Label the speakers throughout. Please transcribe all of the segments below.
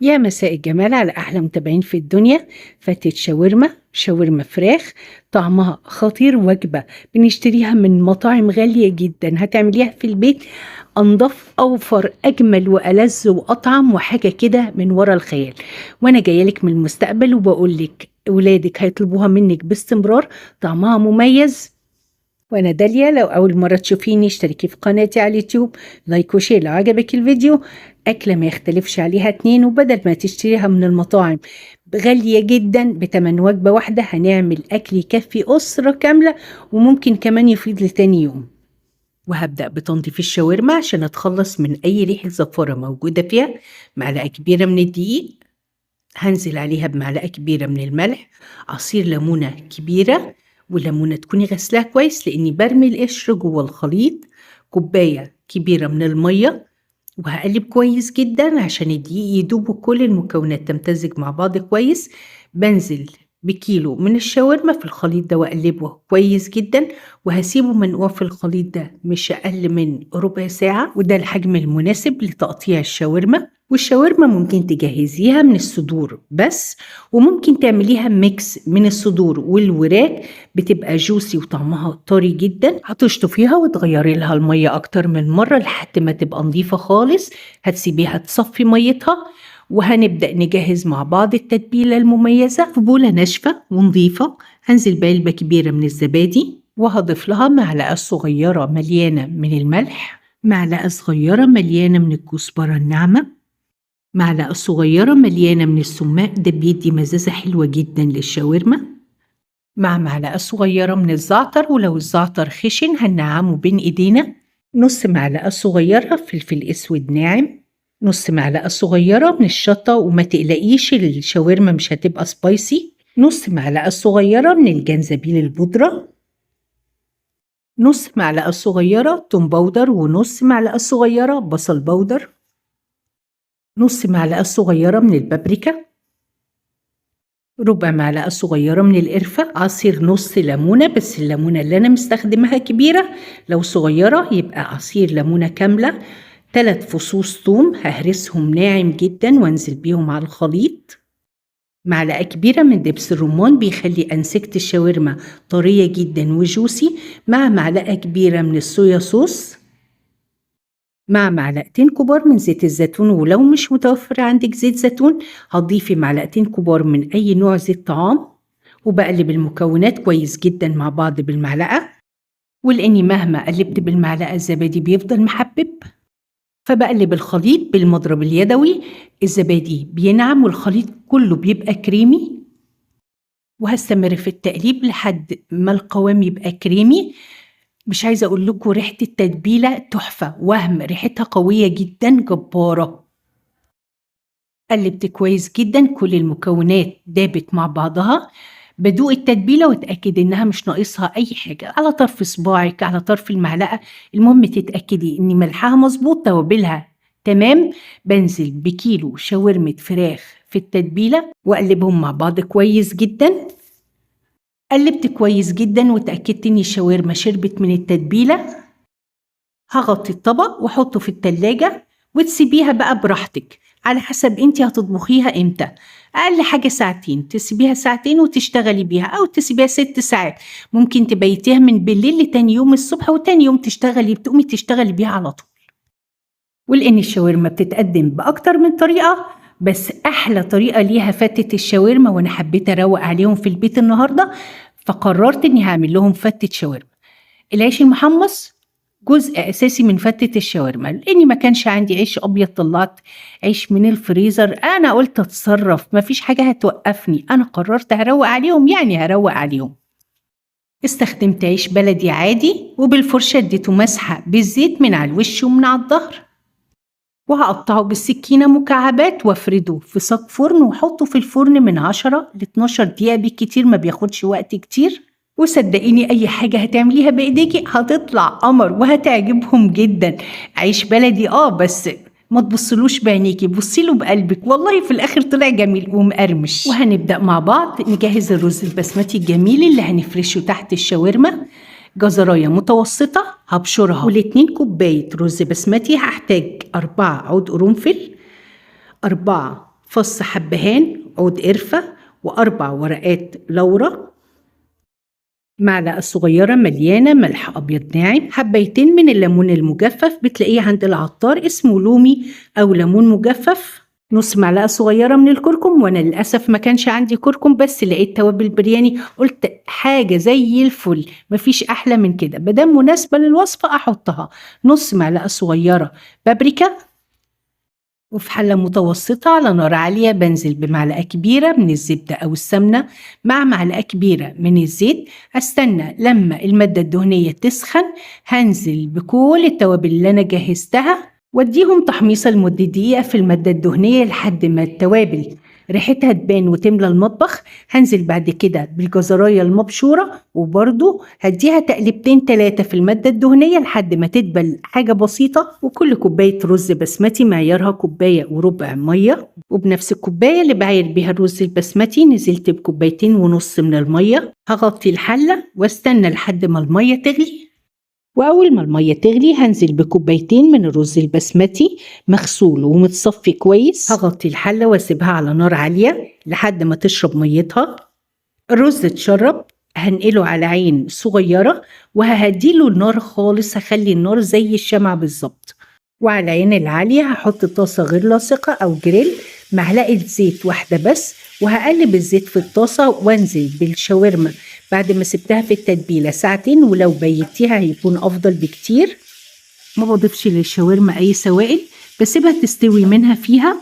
Speaker 1: يا مساء الجمال على أحلى متابعين في الدنيا. فتة شاورما فراخ، طعمها خطير، وجبة بنشتريها من مطاعم غالية جدا، هتعمليها في البيت أنضف أوفر أجمل وألذ وأطعم وحاجة كده من ورا الخيال. وأنا جايلك من المستقبل وبقولك ولادك هيطلبوها منك باستمرار، طعمها مميز. وانا داليا، لو اول مرة تشوفيني اشتركي في قناتي على اليوتيوب، لايك وشير لو عجبك الفيديو. اكلة ما يختلفش عليها اتنين، وبدل ما تشتريها من المطاعم غالية جدا بتمن وجبة واحدة، هنعمل اكل يكفي اسرة كاملة وممكن كمان يفيض لتاني يوم. وهبدأ بتنظيف الشاورما عشان اتخلص من اي ريحة زفارة موجودة فيها. معلقة كبيرة من الدقيق، هنزل عليها بمعلقة كبيرة من الملح، عصير ليمونة كبيرة، والليمونة تكوني غسلاها كويس لاني برمي القشر جوه الخليط. كوباية كبيرة من المية، وهقلب كويس جدا عشان الدقيق يدوب وكل المكونات تمتزج مع بعض كويس. بنزل بكيلو من الشاورما في الخليط ده واقلبه كويس جدا، وهسيبه منقوع في الخليط ده مش اقل من ربع ساعة، وده الحجم المناسب لتقطيع الشاورما. والشاورما ممكن تجهزيها من الصدور بس، وممكن تعمليها ميكس من الصدور والوراك، بتبقى جوسي وطعمها طري جدا. هتشطفيها وتغيري لها المية اكتر من مرة لحد ما تبقى نظيفة خالص. هتسيبيها تصفي ميتها، وهنبدأ نجهز مع بعض التتبيلة المميزة. في بولة ناشفة ونظيفة هنزل بعلبة كبيرة من الزبادي، وهضيف لها معلقة صغيرة مليانة من الملح، معلقة صغيرة مليانة من الكزبرة الناعمة، معلقة صغيرة مليانة من السماق، ده بيدي مزازة حلوة جدا للشاورما، مع معلقة صغيرة من الزعتر، ولو الزعتر خشن هننعمه بين ايدينا. نص معلقة صغيرة فلفل اسود ناعم، نص معلقة صغيرة من الشطة، وما تقلقيش الشاورما مش هتبقى سبايسي. نص معلقة صغيرة من الجنزبيل البودرة، نص معلقة صغيرة توم باودر، ونص معلقة صغيرة بصل باودر، نص معلقة صغيرة من البابريكا، ربع معلقة صغيرة من القرفة، عصير نص ليمونة، بس الليمونة اللي أنا مستخدمها كبيرة، لو صغيرة يبقى عصير ليمونة كاملة. 3 فصوص ثوم ههرسهم ناعم جدا وانزل بيهم على الخليط. معلقة كبيرة من دبس الرمان بيخلي أنسجة الشاورما طرية جدا وجوسي، مع معلقة كبيرة من الصويا صوص، مع معلقتين كبار من زيت الزيتون، ولو مش متوفر عندك زيت زيتون هتضيفي معلقتين كبار من أي نوع زيت طعام. وبقلب المكونات كويس جدا مع بعض بالمعلقة، ولأني مهما قلبت بالمعلقة الزبادي بيفضل محبب، فبقلب الخليط بالمضرب اليدوي. الزبادي بينعم والخليط كله بيبقى كريمي، وهستمر في التقليب لحد ما القوام يبقى كريمي. مش عايزة أقول لكم ريحة التتبيلة تحفة، وهم ريحتها قوية جدا جبارة. قلبت كويس جدا، كل المكونات دابت مع بعضها. بدوق التتبيلة واتأكد إنها مش ناقصها أي حاجة، على طرف صباعك على طرف المعلقة، المهم تتأكدي إن ملحها مظبوط، توابلها تمام. بنزل بكيلو شاورمة فراخ في التتبيلة وأقلبهم مع بعض كويس جدا. قلبت كويس جدا وتأكدت إن الشاورما شربت من التتبيلة. هغطي الطبق واحطه في التلاجة، وتسيبيها بقى براحتك على حسب انتي هتطبخيها امتى. اقل حاجة ساعتين، تسيبيها ساعتين وتشتغلي بيها، او تسيبيها 6 ساعات. ممكن تبيتيها من بالليل لتاني يوم الصبح، وتاني يوم بتقومي تشتغلي بيها على طول. ولان الشاورما بتتقدم باكتر من طريقة، بس احلى طريقة ليها فتة الشاورما، وانا حبيت اروق عليهم في البيت النهاردة، فقررت اني هعمل لهم فتة شاورما. العيش المحمص جزء أساسي من فتة الشاورما، لأني ما كانش عندي عيش أبيض، طلعت عيش من الفريزر. أنا قلت أتصرف، مفيش حاجة هتوقفني، أنا قررت هروق عليهم، يعني هروق عليهم. استخدمت عيش بلدي عادي، وبالفرشة اديته مسحة بالزيت من على الوش ومن على الظهر، وهقطعه بالسكينة مكعبات وافرده في صاج فرن، وحطه في الفرن من 10 ل 12 دقيقة بالكتير، ما بياخدش وقت كتير. وصدقيني اي حاجة هتعمليها بايديكي هتطلع قمر وهتعجبهم جدا. عيش بلدي بس ما تبصلوش بعينيكي، بصيله بقلبك، والله في الاخر طلع جميل ومقرمش. وهنبدأ مع بعض نجهز الرز البسمتي الجميل اللي هنفرشه تحت الشاورما. جزراية متوسطة هبشرها، و2 كوباية رز بسمتي هحتاج 4 عود قرنفل، 4 فص حبهان، عود قرفة، و4 ورقات لورا، معلقة صغيرة مليانة ملح أبيض ناعم، حبيتين من الليمون المجفف بتلاقيه عند العطار اسمه لومي أو ليمون مجفف، نص معلقة صغيرة من الكركم، وأنا للأسف ما كانش عندي كركم بس لقيت توابل برياني قلت حاجة زي الفل مفيش أحلى من كده، مادام مناسبة للوصفة أحطها. نص معلقة صغيرة بابريكا، وفي حلة متوسطة على نار عالية بنزل بمعلقة كبيرة من الزبدة أو السمنة مع معلقة كبيرة من الزيت، استنى لما المادة الدهنية تسخن، هنزل بكل التوابل اللي أنا جهزتها واديهم تحميصة لمدة دقيقة في المادة الدهنية لحد ما التوابل ريحتها تبان وتملى المطبخ. هنزل بعد كده بالجزراية المبشورة وبرضو هديها تقلبتين 3 في المادة الدهنية لحد ما تدبل حاجة بسيطة. وكل كوباية رز بسمتي معيارها 1.25 كوباية مية، وبنفس الكوباية اللي بعاير بيها الرز البسمتي نزلت ب2.5 كوباية من المية. هغطي الحلة واستنى لحد ما المية تغلي، وأول ما المية تغلي هنزل ب2 كوباية من الرز البسمتي مغسول ومتصفي كويس. هغطي الحلة واسيبها على نار عالية لحد ما تشرب ميتها. الرز اتشرب، هنقله على عين صغيرة وههديله النار خالص، هخلي النار زي الشمع بالظبط. وعلى العين العالية هحط طاسة غير لاصقة أو جريل، معلقة زيت واحدة بس، وهقلب الزيت في الطاسة وانزل بالشاورما بعد ما سبتها في التتبيلة ساعتين، ولو بيتيها هيكون أفضل بكتير. ما بضيفش للشاورما أي سوائل، بسيبها تستوي منها فيها.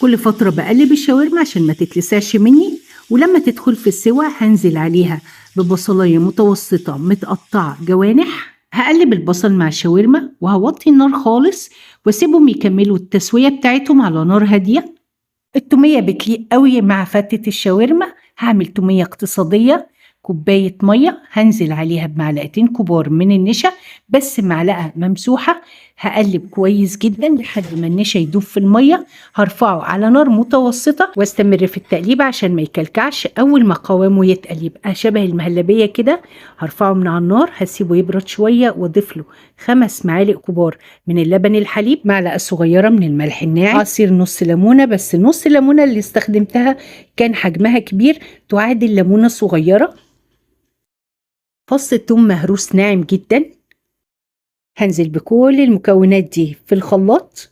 Speaker 1: كل فترة بقلب الشاورما عشان ما تتلسعش مني، ولما تدخل في السوا هنزل عليها ببصلاية متوسطة متقطعة جوانح. هقلب البصل مع الشاورما وهوطي النار خالص واسيبهم يكملوا التسوية بتاعتهم على نار هادية. التومية بتليق قوي مع فتة الشاورما، هعمل تومية اقتصادية، كوباية مية هنزل عليها بمعلقتين كبار من النشا، بس معلقة ممسوحة. هقلب كويس جدا لحد ما النشا يدوب في المية. هرفعه على نار متوسطة واستمر في التقليب عشان ما يكلكعش. أول ما قوامه يتقل يبقى شبه المهلبية كده هرفعه من على النار، هسيبه يبرد شوية واضيف له 5 معالق كبار من اللبن الحليب، معلقة صغيرة من الملح الناعم، عصير نص ليمونة، بس نص ليمونة اللي استخدمتها كان حجمها كبير تعادل ليمونة صغيرة، فص ثوم مهروس ناعم جدا. هنزل بكل المكونات دي في الخلاط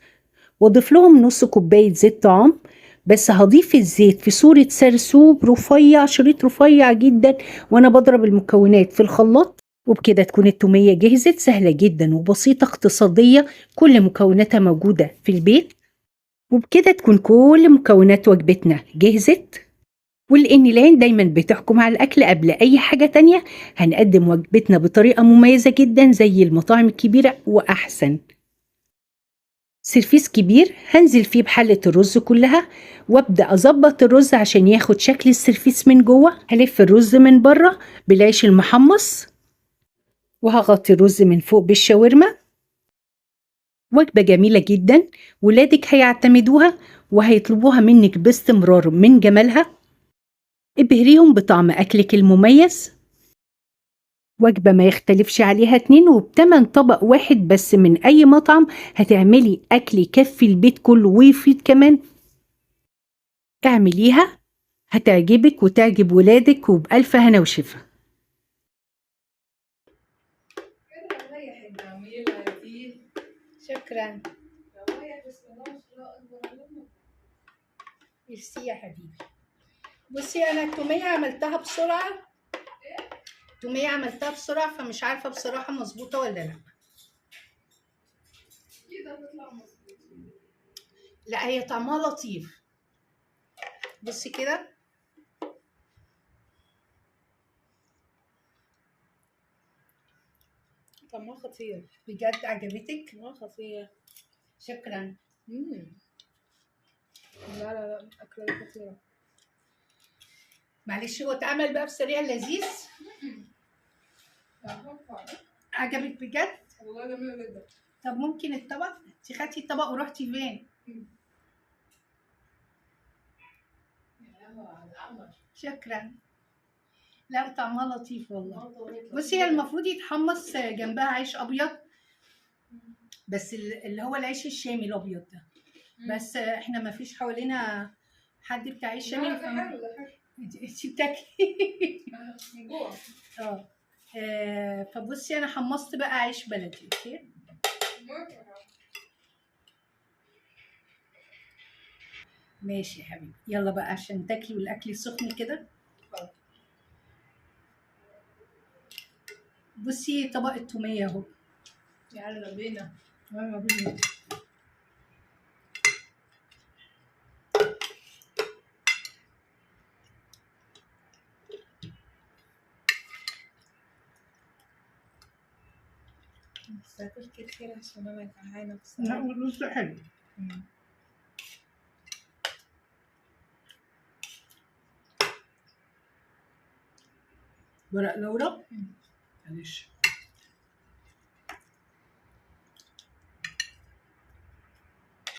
Speaker 1: واضيف لهم نص كوباية زيت طعام، بس هضيف الزيت في صورة سرسوب رفيع، شريط رفيع جدا، وانا بضرب المكونات في الخلاط. وبكده تكون التومية جهزت، سهلة جدا وبسيطة اقتصادية، كل مكوناتها موجودة في البيت. وبكده تكون كل مكونات وجبتنا جهزت. ولأن العين دايما بتحكم على الأكل قبل أي حاجة تانية، هنقدم وجبتنا بطريقة مميزة جدا زي المطاعم الكبيرة وأحسن. سرفيس كبير هنزل فيه بحلة الرز كلها وابدأ أظبط الرز عشان ياخد شكل السرفيس من جوه. هلف الرز من بره بالعيش المحمص وهغطي الرز من فوق بالشاورما. وجبة جميلة جدا، ولادك هيعتمدوها وهيطلبوها منك باستمرار من جمالها. ابهريهم بطعم أكلك المميز. وجبة ما يختلفش عليها 2 وبتمن طبق واحد بس من أي مطعم، هتعملي أكل يكفي البيت كله ويفيد كمان. اعمليها هتعجبك وتعجب ولادك، وبألف هنا وشفا. شكرا. ميرسي يا حبيبي. بصي انا التوميه عملتها بسرعه، التوميه عملتها بسرعه فمش عارفه بصراحه مظبوطه ولا لا. كده تطلع مظبوطه. لا هي طعمها لطيف، بصي كده. طعمها خطير بجد. عجبتك؟ طعمها خطير. شكرا. لا لا لا، أكلة خطيرة. معلش هو اتعمل بقى بسريع لذيذ. عجبك بجد؟ والله جميلة جدا. طب ممكن الطبق؟ انت خدتي الطبق ورحتي فين؟ شكرا. لا طعمها لطيف والله. بصي هي المفروض يتحمص جنبها عيش ابيض، بس اللي هو العيش الشامي الابيض ده. بس احنا ما فيش حوالينا حد بتاع عيش شامي.
Speaker 2: ده حلو ده حلو.
Speaker 1: انت بتاكلي؟
Speaker 2: من جوه.
Speaker 1: فبصي انا حمصت بقى عيش بلدي. اوكي ماشي يا حبيبي، يلا بقى عشان تاكلي والاكل سخن كده. بصي طبق التوميه اهو.
Speaker 2: يلا بينا.
Speaker 1: يلا بينا.
Speaker 2: بس هاكل كتير عشان انا جعانه
Speaker 1: لا
Speaker 2: بصراحه.
Speaker 1: والرز حلو. ورق لورا معلش.